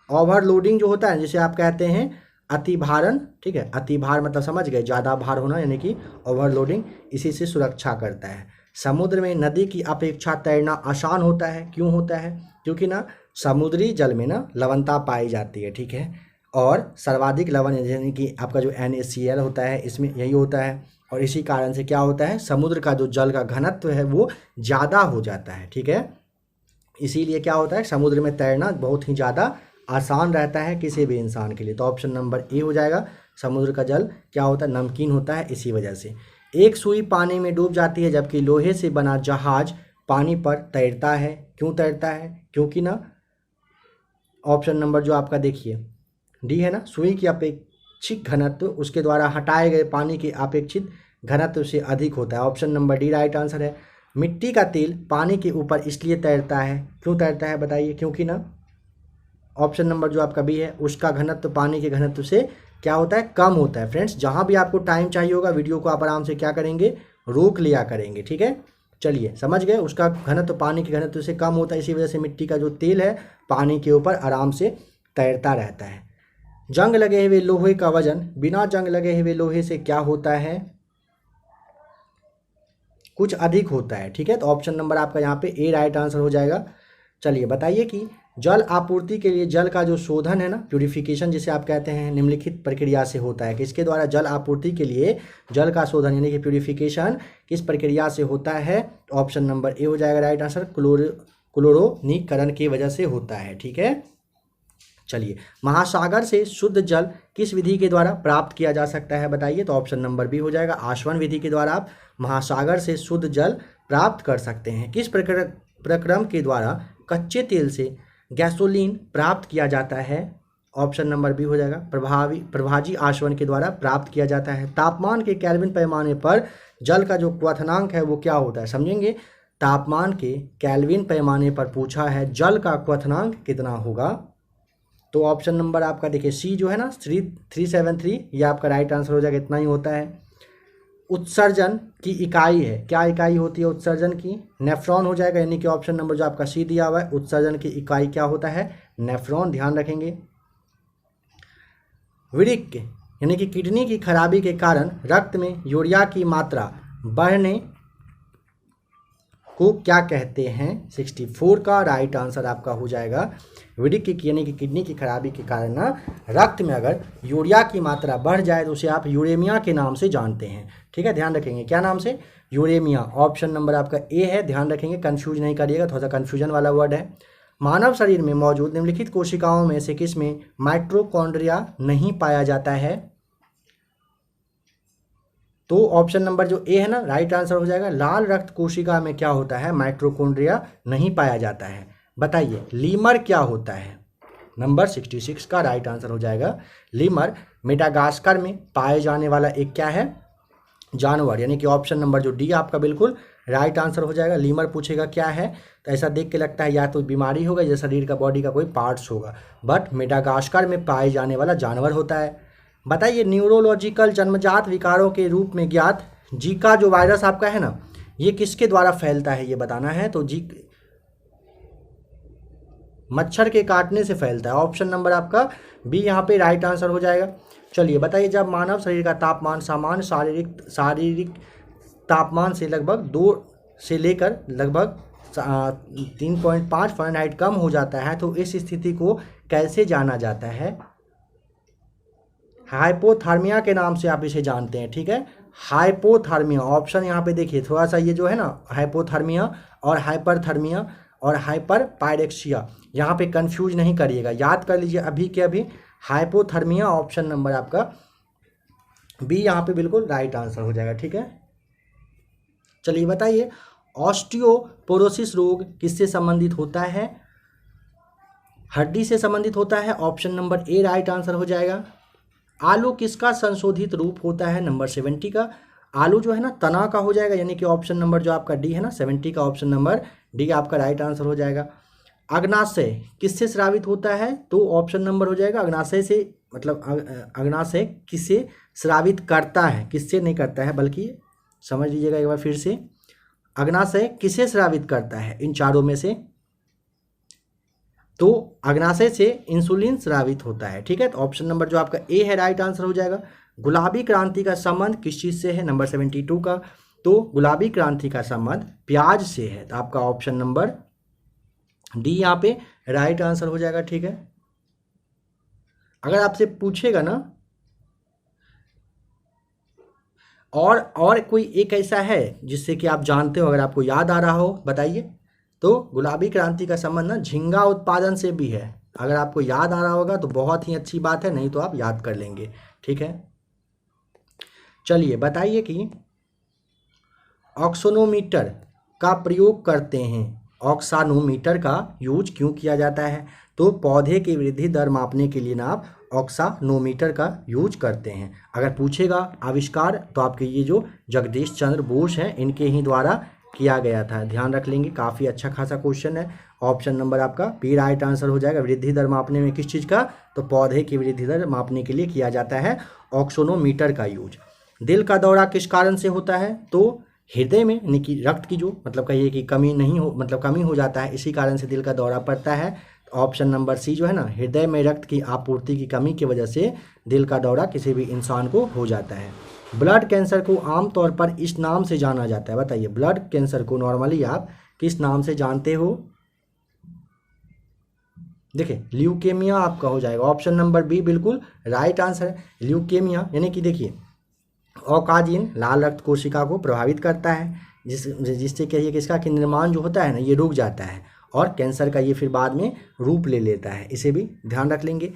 ओवरलोडिंग जो होता है, जिसे आप कहते हैं अतिभारण, ठीक है। अतिभार मतलब समझ गए, ज़्यादा भार होना, यानी कि ओवरलोडिंग, इसी से सुरक्षा करता है। समुद्र में नदी की अपेक्षा तैरना आसान होता है, क्यों होता है? क्योंकि ना समुद्री जल में ना लवणता पाई जाती है, ठीक है। और सर्वाधिक लवण यानी कि आपका जो NaCl होता है इसमें यही होता है, और इसी कारण से क्या होता है, समुद्र का जो जल का घनत्व है वो ज़्यादा हो जाता है, ठीक है। इसीलिए क्या होता है, समुद्र में तैरना बहुत ही ज़्यादा आसान रहता है किसी भी इंसान के लिए। तो ऑप्शन नंबर ए हो जाएगा, समुद्र का जल क्या होता है, नमकीन होता है, इसी वजह से। एक सुई पानी में डूब जाती है जबकि लोहे से बना जहाज पानी पर तैरता है, क्यों तैरता है? क्योंकि ना ऑप्शन नंबर जो आपका देखिए डी है ना, सुई की अपेक्षित घनत्व उसके द्वारा हटाए गए पानी के अपेक्षित घनत्व से अधिक होता है। Option number D right answer है। मिट्टी का तेल पानी के ऊपर इसलिए तैरता है, क्यों तैरता है बताइए? क्योंकि ना ऑप्शन नंबर जो आपका बी है, उसका घनत्व पानी के घनत्व से क्या होता है, कम होता है। फ्रेंड्स जहाँ भी आपको टाइम चाहिए होगा वीडियो को आप आराम से क्या करेंगे, रोक लिया करेंगे, ठीक है। चलिए समझ गए, उसका घनत्व पानी के घनत्व से कम होता है, इसी वजह से मिट्टी का जो तेल है पानी के ऊपर आराम से तैरता रहता है। जंग लगे हुए लोहे का वजन बिना जंग लगे हुए लोहे से क्या होता है, कुछ अधिक होता है, ठीक है। तो ऑप्शन नंबर आपका यहाँ पे ए राइट आंसर हो जाएगा। चलिए बताइए कि जल आपूर्ति के लिए जल का जो शोधन है ना, प्यूरिफिकेशन जिसे आप कहते हैं, निम्नलिखित प्रक्रिया से होता है। किसके द्वारा जल आपूर्ति के लिए जल का शोधन यानी कि प्यूरिफिकेशन किस प्रक्रिया से होता है? ऑप्शन नंबर ए हो जाएगा राइट आंसर, क्लोरीकरण की वजह से होता है, ठीक है। चलिए महासागर से शुद्ध जल किस विधि के द्वारा प्राप्त किया जा सकता है बताइए? तो ऑप्शन नंबर बी हो जाएगा, आसवन विधि के द्वारा आप महासागर से शुद्ध जल प्राप्त कर सकते हैं। किस प्रक्रम के द्वारा कच्चे तेल से गैसोलीन प्राप्त किया जाता है? ऑप्शन नंबर बी हो जाएगा, प्रभाजी आसवन के द्वारा प्राप्त किया जाता है। तापमान के केल्विन पैमाने पर जल का जो क्वथनांक है वो क्या होता है, समझेंगे। तापमान के केल्विन पैमाने पर पूछा है, जल का क्वथनांक कितना होगा? तो ऑप्शन नंबर आपका देखिए सी जो है ना 373, ये आपका राइट आंसर हो जाएगा, इतना ही होता है। उत्सर्जन की इकाई है, क्या इकाई होती है उत्सर्जन की? नेफ्रॉन हो जाएगा, यानी कि ऑप्शन नंबर जो आपका सी दिया हुआ है, उत्सर्जन की इकाई क्या होता है, नेफ्रॉन, ध्यान रखेंगे। वृक्क यानी कि किडनी की खराबी के कारण रक्त में यूरिया की मात्रा बढ़ने को क्या कहते हैं? 64 का राइट आंसर आपका हो जाएगा, वृक्क यानी कि किडनी की खराबी के कारण ना रक्त में अगर यूरिया की मात्रा बढ़ जाए तो उसे आप यूरेमिया के नाम से जानते हैं, ठीक है। ध्यान रखेंगे क्या नाम से, यूरेमिया। ऑप्शन नंबर आपका ए है, ध्यान रखेंगे, कंफ्यूज नहीं करिएगा, थोड़ा सा कंफ्यूजन वाला वर्ड है। मानव शरीर में मौजूद निम्नलिखित कोशिकाओं में से किसमें माइटोकॉन्ड्रिया नहीं पाया जाता है? तो ऑप्शन नंबर जो ए है ना राइट आंसर हो जाएगा, लाल रक्त कोशिका में क्या होता है, माइटोकॉन्ड्रिया नहीं पाया जाता है। बताइए लीमर क्या होता है? नंबर 66 का राइट आंसर हो जाएगा, लीमर मेडागास्कर में पाए जाने वाला एक क्या है, जानवर, यानी कि ऑप्शन नंबर जो डी आपका बिल्कुल राइट आंसर हो जाएगा। लीमर पूछेगा क्या है तो ऐसा देख के लगता है या तो बीमारी होगा या शरीर का बॉडी का कोई पार्ट्स होगा, बट मेडागास्कर में पाए जाने वाला जानवर होता है। बताइए न्यूरोलॉजिकल जन्मजात विकारों के रूप में ज्ञात जीका जो वायरस आपका है ना, ये किसके द्वारा फैलता है ये बताना है। तो जी मच्छर के काटने से फैलता है, ऑप्शन नंबर आपका बी यहाँ पे राइट आंसर हो जाएगा। चलिए बताइए जब मानव शरीर का तापमान सामान्य शारीरिक तापमान से लगभग 2 से लेकर लगभग 3.5 फ़ारेनहाइट कम हो जाता है तो इस स्थिति को कैसे जाना जाता है? हाइपोथर्मिया के नाम से आप इसे जानते हैं, ठीक है। हाइपोथर्मिया ऑप्शन यहाँ पे देखिए, थोड़ा सा ये जो है ना हाइपोथर्मिया और हाइपरथर्मिया और हाइपर पायरेक्सिया, यहाँ पे कंफ्यूज नहीं करिएगा, याद कर लीजिए अभी के अभी। हाइपोथर्मिया ऑप्शन नंबर आपका बी यहाँ पे बिल्कुल राइट आंसर हो जाएगा, ठीक है। चलिए बताइए, ऑस्टियोपोरोसिस रोग किससे संबंधित होता है? हड्डी से संबंधित होता है, option number A right answer हो जाएगा। आलू किसका संशोधित रूप होता है? नंबर 70 का। आलू जो है ना तना का हो जाएगा, यानी कि ऑप्शन नंबर जो आपका डी है ना 70 का ऑप्शन नंबर डी आपका राइट आंसर हो जाएगा। अग्नाशय किससे स्रावित होता है? तो ऑप्शन नंबर हो जाएगा अग्नाशय से, मतलब अग्नाशय किससे स्रावित करता है, किससे नहीं करता है, बल्कि समझ लीजिएगा एक बार फिर से, अग्नाशय किसे स्रावित करता है इन चारों में से? तो अग्नाशय से इंसुलिन स्रावित होता है, ठीक है। तो ऑप्शन नंबर जो आपका ए है राइट आंसर हो जाएगा। गुलाबी क्रांति का संबंध किस चीज़ से है? नंबर 72 का। तो गुलाबी क्रांति का संबंध प्याज से है, तो आपका ऑप्शन नंबर डी यहाँ पे राइट आंसर हो जाएगा, ठीक है। अगर आपसे पूछेगा ना और कोई एक ऐसा है जिससे कि आप जानते हो, अगर आपको याद आ रहा हो बताइए। तो गुलाबी क्रांति का संबंध ना झींगा उत्पादन से भी है, अगर आपको याद आ रहा होगा तो बहुत ही अच्छी बात है, नहीं तो आप याद कर लेंगे, ठीक है। चलिए बताइए कि ऑक्सोनोमीटर का प्रयोग करते हैं, ऑक्सानोमीटर का यूज क्यों किया जाता है? तो पौधे की वृद्धि दर मापने के लिए ना आप ऑक्सानोमीटर का यूज करते हैं। अगर पूछेगा आविष्कार तो आपके ये जो जगदीश चंद्र बोस हैं इनके ही द्वारा किया गया था, ध्यान रख लेंगे, काफ़ी अच्छा खासा क्वेश्चन है। ऑप्शन नंबर आपका बी राइट आंसर हो जाएगा। वृद्धि दर मापने में किस चीज़ का? तो पौधे की वृद्धि दर मापने के लिए किया जाता है ऑक्सोनोमीटर का यूज। दिल का दौरा किस कारण से होता है? तो हृदय में यानी कि रक्त की जो मतलब कहिए कि कमी नहीं हो, मतलब कमी हो जाता है, इसी कारण से दिल का दौरा पड़ता है। ऑप्शन नंबर सी जो है ना, हृदय में रक्त की आपूर्ति की कमी की वजह से दिल का दौरा किसी भी इंसान को हो जाता है। ब्लड कैंसर को आमतौर पर इस नाम से जाना जाता है, बताइए ब्लड कैंसर को नॉर्मली आप किस नाम से जानते हो? देखिए ल्यूकेमिया आपका हो जाएगा, ऑप्शन नंबर बी बिल्कुल राइट आंसर है। ल्यूकेमिया यानी कि देखिए ऑकाजिन लाल रक्त कोशिका को प्रभावित करता है, जिससे कहिए कि इसका कि निर्माण जो होता है ना ये रुक जाता है और कैंसर का ये फिर बाद में रूप ले लेता है, इसे भी ध्यान रख लेंगे।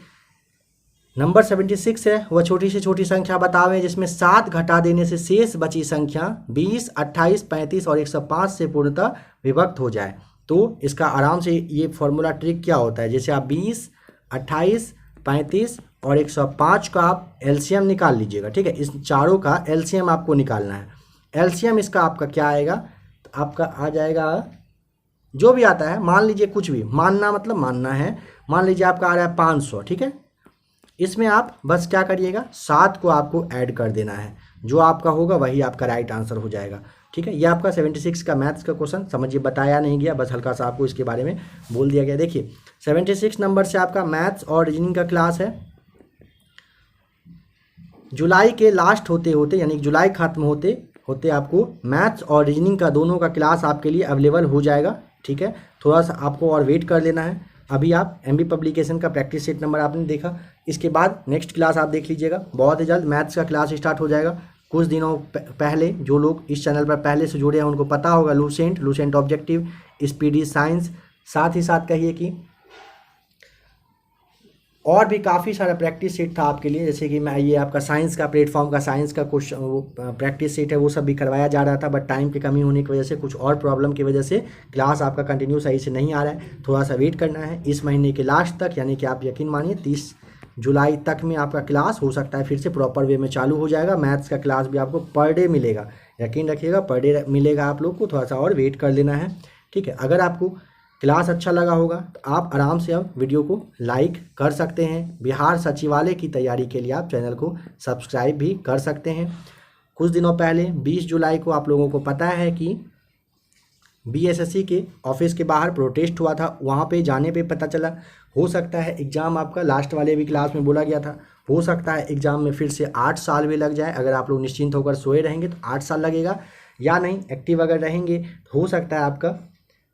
नंबर 76 है, वह छोटी से छोटी संख्या बतावें जिसमें 7 घटा देने से शेष बची संख्या 20, 28, 35 और 105 से पूर्णतः विभक्त हो जाए। तो इसका आराम से ये फॉर्मूला ट्रिक क्या होता है, जैसे आप 20, 28, 35 और 105 का आप एलसीएम निकाल लीजिएगा, ठीक है। इस चारों का एलसीएम आपको निकालना है। एलसीएम इसका आपका क्या आएगा? तो आपका आ जाएगा जो भी आता है, मान लीजिए कुछ भी, मानना मतलब मानना है, मान लीजिए आपका आ रहा है 500, ठीक है। इसमें आप बस क्या करिएगा, 7 को आपको ऐड कर देना है, जो आपका होगा वही आपका राइट आंसर हो जाएगा, ठीक है। ये आपका 76 का मैथ्स का क्वेश्चन, समझिए बताया नहीं गया, बस हल्का सा आपको इसके बारे में बोल दिया गया। देखिए 76 नंबर से आपका मैथ्स और रीजनिंग का क्लास है। जुलाई के लास्ट होते होते यानी जुलाई खत्म होते होते आपको मैथ्स और रीजनिंग का दोनों का क्लास आपके लिए अवेलेबल हो जाएगा, ठीक है। थोड़ा सा आपको और वेट कर लेना है। अभी आप एमबी पब्लिकेशन का प्रैक्टिस सेट नंबर आपने देखा, इसके बाद नेक्स्ट क्लास आप देख लीजिएगा, बहुत ही जल्द मैथ्स का क्लास स्टार्ट हो जाएगा। कुछ दिनों पहले जो लोग इस चैनल पर पहले से जुड़े हैं उनको पता होगा लूसेंट ऑब्जेक्टिव, स्पीडी साइंस, साथ ही साथ कहिए कि और भी काफ़ी सारा प्रैक्टिस सेट था आपके लिए, जैसे कि मैं ये आपका साइंस का प्लेटफॉर्म का साइंस का क्वेश्चन वो प्रैक्टिस सेट है, वो सब भी करवाया जा रहा था, बट टाइम की कमी होने की वजह से, कुछ और प्रॉब्लम की वजह से क्लास आपका कंटिन्यू सही से नहीं आ रहा है। थोड़ा सा वेट करना है, इस महीने के लास्ट तक, यानी कि आप यकीन मानिए 30 जुलाई तक में आपका क्लास हो सकता है फिर से प्रॉपर वे में चालू हो जाएगा। मैथ्स का क्लास भी आपको पर डे मिलेगा, यकीन रखिएगा पर डे मिलेगा आप लोग को, थोड़ा सा और वेट कर लेना है, ठीक है। अगर आपको क्लास अच्छा लगा होगा तो आप आराम से अब वीडियो को लाइक कर सकते हैं। बिहार सचिवालय की तैयारी के लिए आप चैनल को सब्सक्राइब भी कर सकते हैं। कुछ दिनों पहले 20 जुलाई को आप लोगों को पता है कि बीएसएससी के ऑफिस के बाहर प्रोटेस्ट हुआ था, वहाँ पे जाने पे पता चला हो सकता है एग्ज़ाम आपका, लास्ट वाले भी क्लास में बोला गया था, हो सकता है एग्ज़ाम में फिर से 8 साल भी लग जाए। अगर आप लोग निश्चिंत होकर सोए रहेंगे तो 8 साल लगेगा, या नहीं एक्टिव अगर रहेंगे तो हो सकता है आपका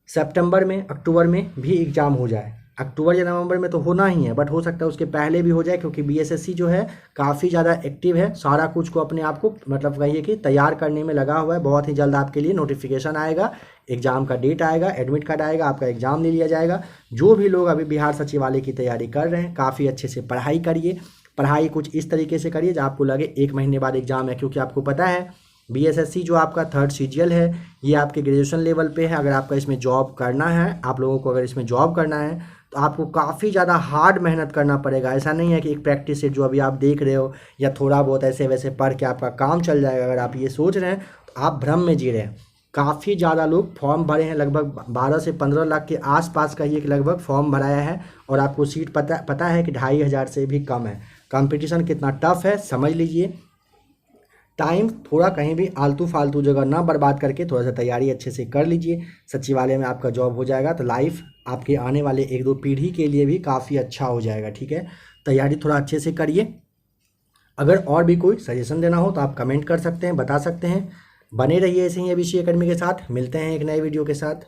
सितंबर में, अक्टूबर में भी एग्ज़ाम हो जाए। अक्टूबर या नवंबर में तो होना ही है, बट हो सकता है उसके पहले भी हो जाए, क्योंकि बीएसएससी जो है काफ़ी ज़्यादा एक्टिव है, सारा कुछ को अपने आप को मतलब कहिए कि तैयार करने में लगा हुआ है। बहुत ही जल्द आपके लिए नोटिफिकेशन आएगा, एग्ज़ाम का डेट आएगा, एडमिट कार्ड आएगा, आपका एग्ज़ाम ले लिया जाएगा। जो भी लोग अभी बिहार सचिवालय की तैयारी कर रहे हैं, काफ़ी अच्छे से पढ़ाई करिए। पढ़ाई कुछ इस तरीके से करिए जब आपको लगे 1 महीने बाद एग्ज़ाम है, क्योंकि आपको पता है बीएसएससी जो आपका 3rd सीजीएल है, ये आपके ग्रेजुएशन लेवल पे है। अगर आपका इसमें जॉब करना है, आप लोगों को अगर इसमें जॉब करना है, तो आपको काफ़ी ज़्यादा हार्ड मेहनत करना पड़ेगा। ऐसा नहीं है कि एक प्रैक्टिस सेट जो अभी आप देख रहे हो या थोड़ा बहुत ऐसे वैसे पढ़ के आपका काम चल जाएगा, अगर आप ये सोच रहे हैं तो आप भ्रम में जी रहे हैं। काफ़ी ज़्यादा लोग फॉर्म भरे हैं, लगभग 12 से 15 लाख के आसपास कहिए कि लगभग फॉर्म भराया है, और आपको सीट पता है कि 2500 से भी कम है। कंपटीशन कितना टफ है समझ लीजिए। टाइम थोड़ा कहीं भी आलतू फालतू जगह ना बर्बाद करके थोड़ा सा तैयारी अच्छे से कर लीजिए। सचिवालय में आपका जॉब हो जाएगा तो लाइफ आपके आने वाले 1-2 पीढ़ी के लिए भी काफ़ी अच्छा हो जाएगा। ठीक है, तैयारी थोड़ा अच्छे से करिए। अगर और भी कोई सजेशन देना हो तो आप कमेंट कर सकते हैं, बता सकते हैं। बने रहिए ऐसे ही एबीसी एकेडमी के साथ। मिलते हैं एक नए वीडियो के साथ।